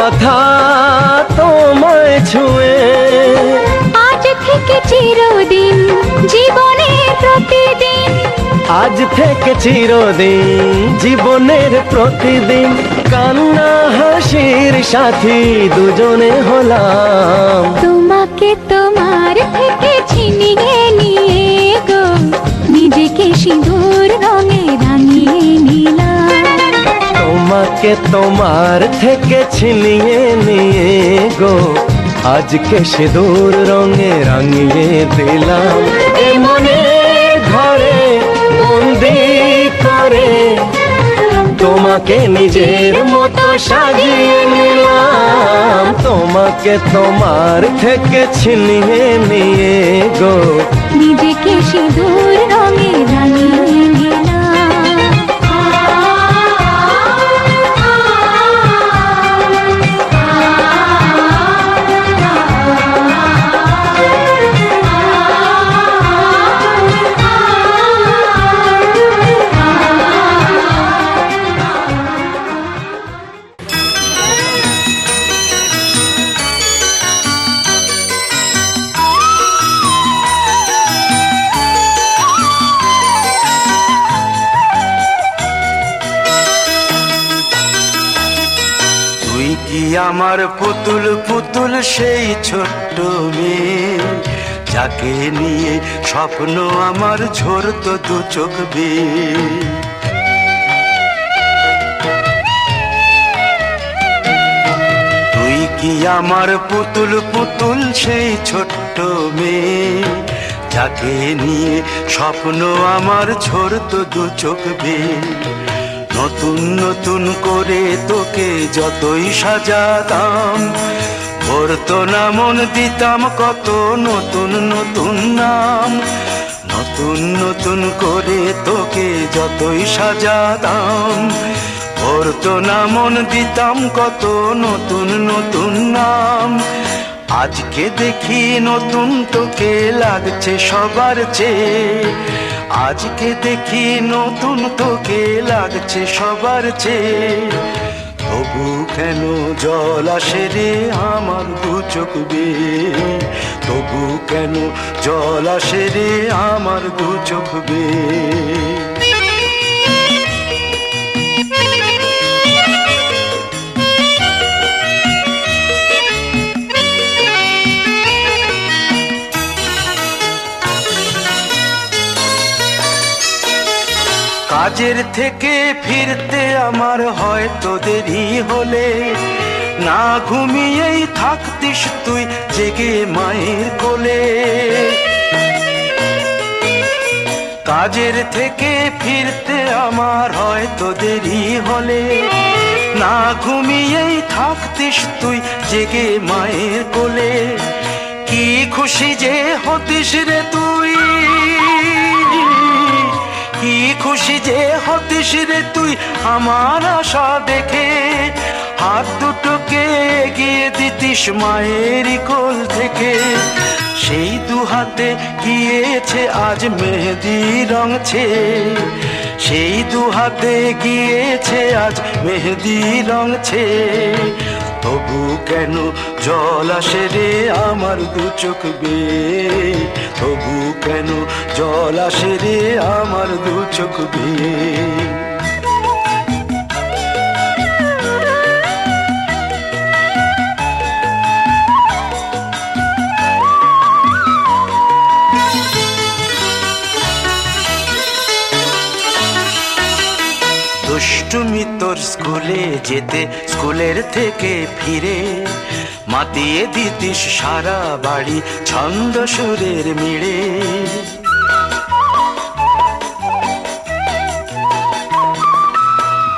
কথা তোমায় ছুঁয়ে আজ থেকে চিরদিন জীবনের প্রতিদিন, আজ থেকে চিরদিন জীবনের প্রতিদিন কান্না হাসির সাথী দুজনে হলাম। তোমাকে তোমার থেকে ছিনিয়ে নিয়ে গো নিজেকে সিঁদুর রঙে রাঙিয়ে নিলাম। তোমাকে তোমার থেকে ছিনিয়ে নিয়ে গো আজকে সিঁদুর রঙে রাঙিয়ে দিলাম। এ মনে ঘরে বন্দি করে তোমাকে নিজের মতো সাজিয়ে নিলাম। তোমাকে তোমার থেকে ছিনিয়ে নিয়ে গো নিজেকে সিঁদুর রঙে রাঙিয়ে নিলাম। আমার পুতুল পুতুল সেই ছোট্ট মেয়ে, যাকে নিয়ে স্বপ্ন আমার ঝরতো দু চোখ বেয়ে। তুই কি আমার পুতুল পুতুল সেই ছোট্ট মেয়ে, যাকে নিয়ে স্বপ্ন আমার ঝরতো দু চোখ বেয়ে। নতুন নতুন করে তোকে যতই সাজাতাম, ভরতো না মন দিতাম কত নতুন নতুন নাম। নতুন নতুন করে তোকে যতই সাজাতাম, ভরতো না মন দিতাম কত নতুন নতুন নাম। আজকে দেখি নতুন তোকে লাগছে সবার চেয়ে, আজকে দেখি নতুন তোকে লাগছে সবার চেয়ে। তবু কেন জল আসে রে আমার দু চোখ বেয়ে, তবু কেন জল আসে রে আমার দু চোখ বেয়ে। কাজের থেকে ফিরতে আমার হয়তো দেরি হলে, না ঘুমিয়েই থাকতিস তুই জেগে মায়ের কোলে। কাজের থেকে ফিরতে আমার হয়তো দেরি হলে, না ঘুমিয়েই থাকতিস তুই জেগে মায়ের কোলে। কি খুশি যে হতিস রে তুই, কি খুশি যে হতিস রে তুই আমার আশা দেখে। হাত দুটোকে এগিয়ে দিতিস মায়ের কোল থেকে, সেই দু হাতে গিয়েছে আজ মেহেদি রং ছেয়ে। সেই দু হাতে গিয়েছে আজ মেহেদি রং ছেয়ে। তবু কেন জল আসে রে আমার দু চোখ বেয়ে, তবু কেন জল আসে রে আমার দু চোখ বেয়ে। দুষ্টুমি তোর স্কুলে যেতে, স্কুলের থেকে ফিরে মাতিয়ে দিতিস সারা বাড়ি ছন্দ সুরের মিড়ে।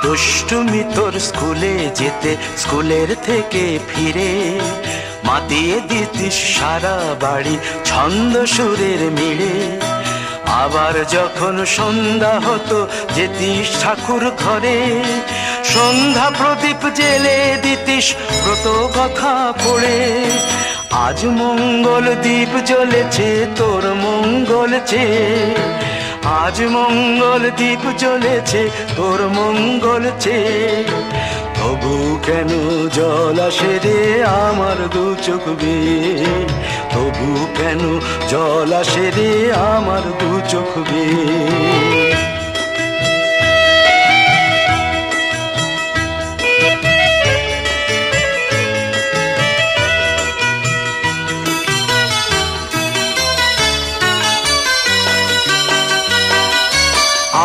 দুষ্টুমি তোর স্কুলে যেতে, স্কুলের থেকে ফিরে মাতিয়ে দিতিস সারা বাড়ি ছন্দ সুরের মিড়ে। আবার যখন সন্ধ্যা হতো যেতিস ঠাকুর ঘরে, সন্ধ্যা প্রদীপ জেলে দিতিস ব্রত কথা পড়ে। আজ মঙ্গল দ্বীপ জ্বলেছে তোর মঙ্গল চেয়ে, আজ মঙ্গল দ্বীপ জ্বলেছে তোর মঙ্গল চেয়ে। তবু কেন জল আসে রে আমার দু চোখ বেয়ে, তবু কেন জল আসে রে আমার দু চোখ বেয়ে।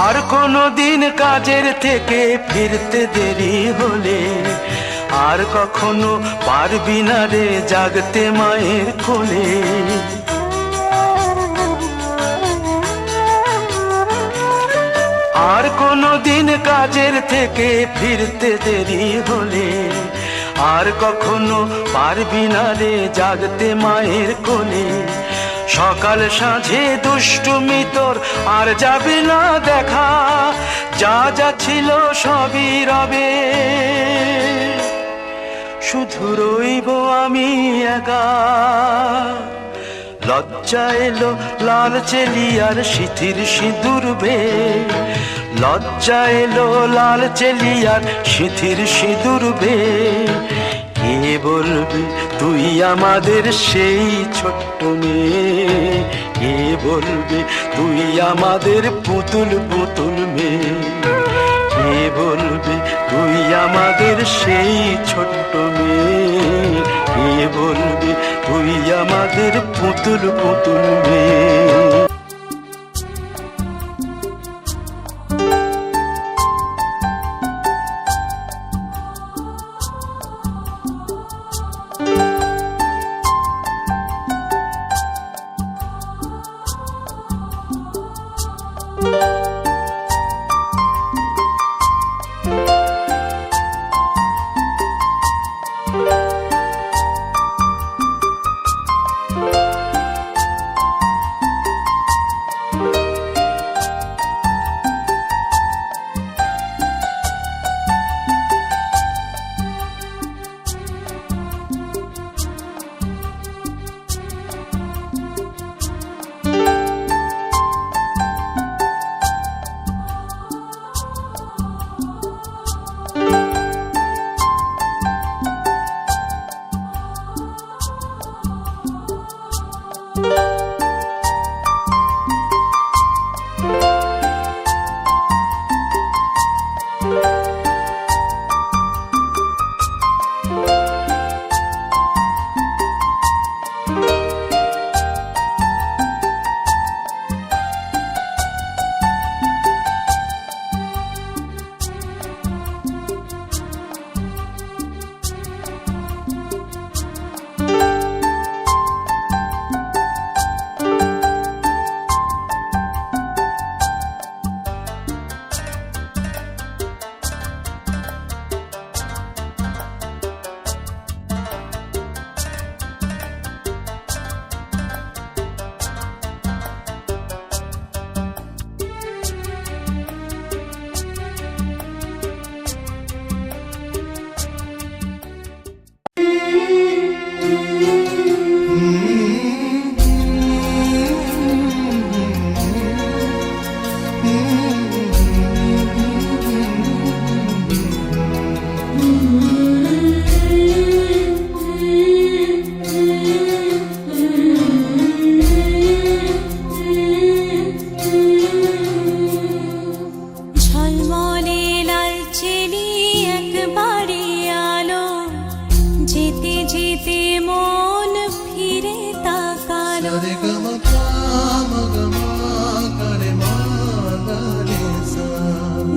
আর কোনো দিন কাজের থেকে ফিরতে দেরি হলে, আর কখনো পারবি না রে জাগতে মায়ের কোলে। আর কোনো দিন কাজের থেকে ফিরতে দেরি হলে, আর কখনো পারবি না রে জাগতে মায়ের কোলে। সকাল সাঁঝে দুষ্টুমি তোর আর যাবে না দেখা, যা যা ছিল সবই রবে, শুধু রইব আমি একা। লজ্জা এলো লাল চেলিয়ার সিথির সিঁদুর বেয়ে, লজ্জা এলো লাল চেলিয়ার সিথির সিঁদুর বেয়ে। কে বলবি তুই আমাদের সেই ছোট্ট মেয়ে, কে বলবি তুই আমাদের পুতুল পুতুল মেয়ে, কে বলবি তুই আমাদের সেই ছোট্ট মেয়ে, কে বলবি তুই আমাদের পুতুল পুতুল মেয়ে।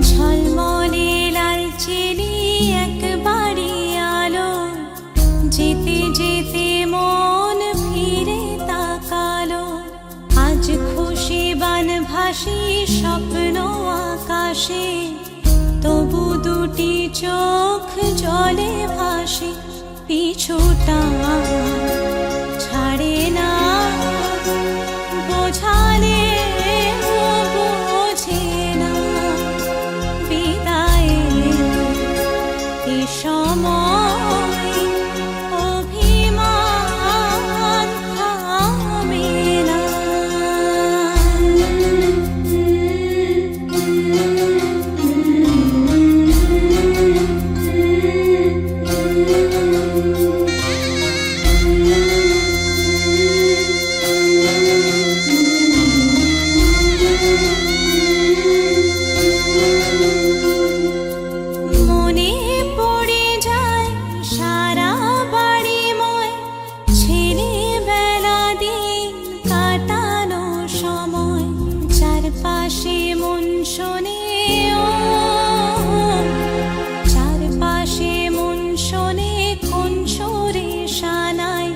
ঝলমলে লালচেলি একবারই আলো, যেতে যেতে মন ফিরে তাকালো। আজ খুশি বানভাসি স্বপ্ন আকাশে, তবু দুটি চোখ জলে ভাসে। পিছুটা ছাড়ে না, বোঝালে বোঝে না। বিদায়ের এ সময় অভিমান থামে না। চারপাশে মন শোনে ও চারপাশে মন শোনে কোন সুরে শানাই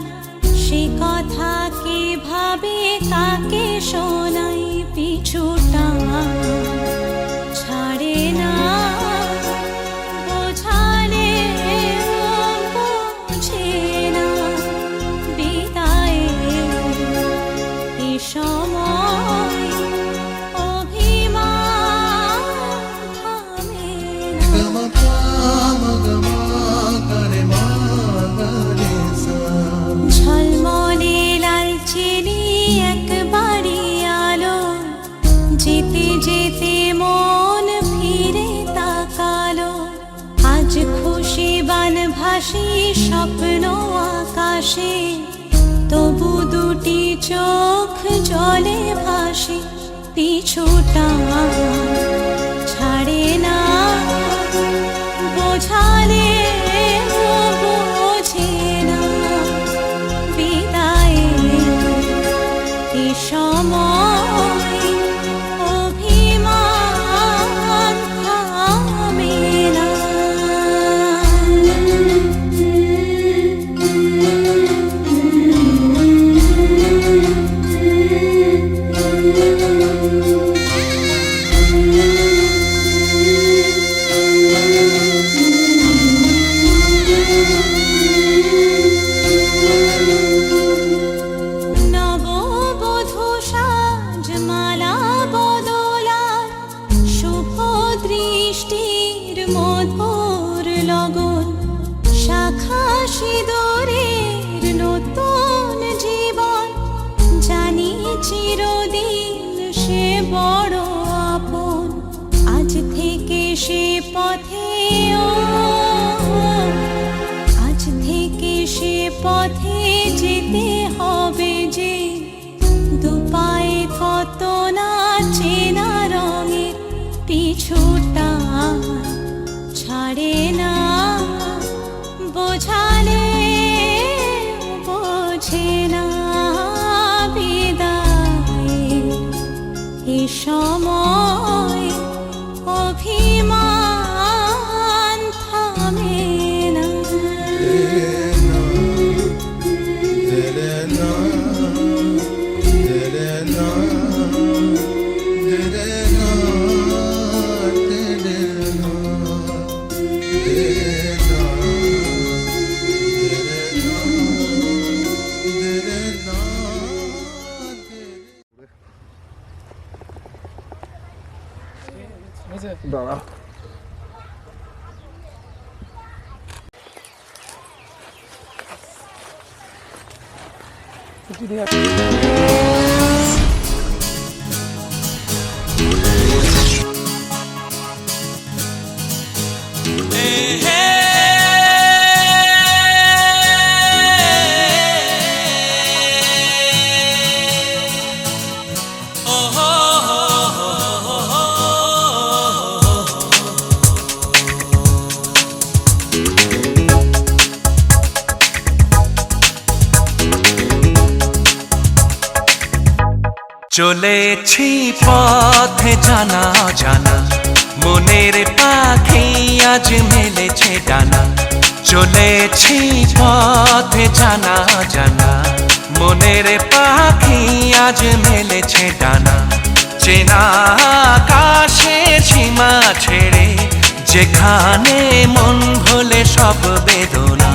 সে কথা কে ভাবে কাকে শোনাই পিছুটা ছাড়ে না বোঝালে বোঝে না বিদায়ে এ সময় অভিমান থামে না ঝলমলে লালচেনি একবারই আলো যেতে যেতে মন ফিরে তাকালো আজ খুশি বানভাসি স্বপ্ন আকাশে তবু দুটি চোখ জলে ভাসে পিছুটা ছাড়ে না বোঝালে বোঝে না বিদায়ে এ সময় অভিমান থামে না নববধূ সাজমালা বদলার শুভ দৃষ্টির মধুর লগন শাখা সিঁদুরের নতুন জীবন জানি চিরদিন সে বড় আপন আজ থেকে সে পথে ও আজ থেকে সে পথে যেতে হবে যে দুপায়ে কত না চেনা রঙে পিছুটা ছাড়ে না বোঝালে বোঝে না বিদায়ে এ সময় অভিমান থামে না দাঁড়া চলেছি পথে জানা জানা মনের পাখি আজ মেলেছে ডানা চলেছি পথে জানা জানা মনের পাখি আজ মেলেছে ডানা চেনা আকাশের সীমা ছেড়ে যেখানে মন ভোলে সব বেদনা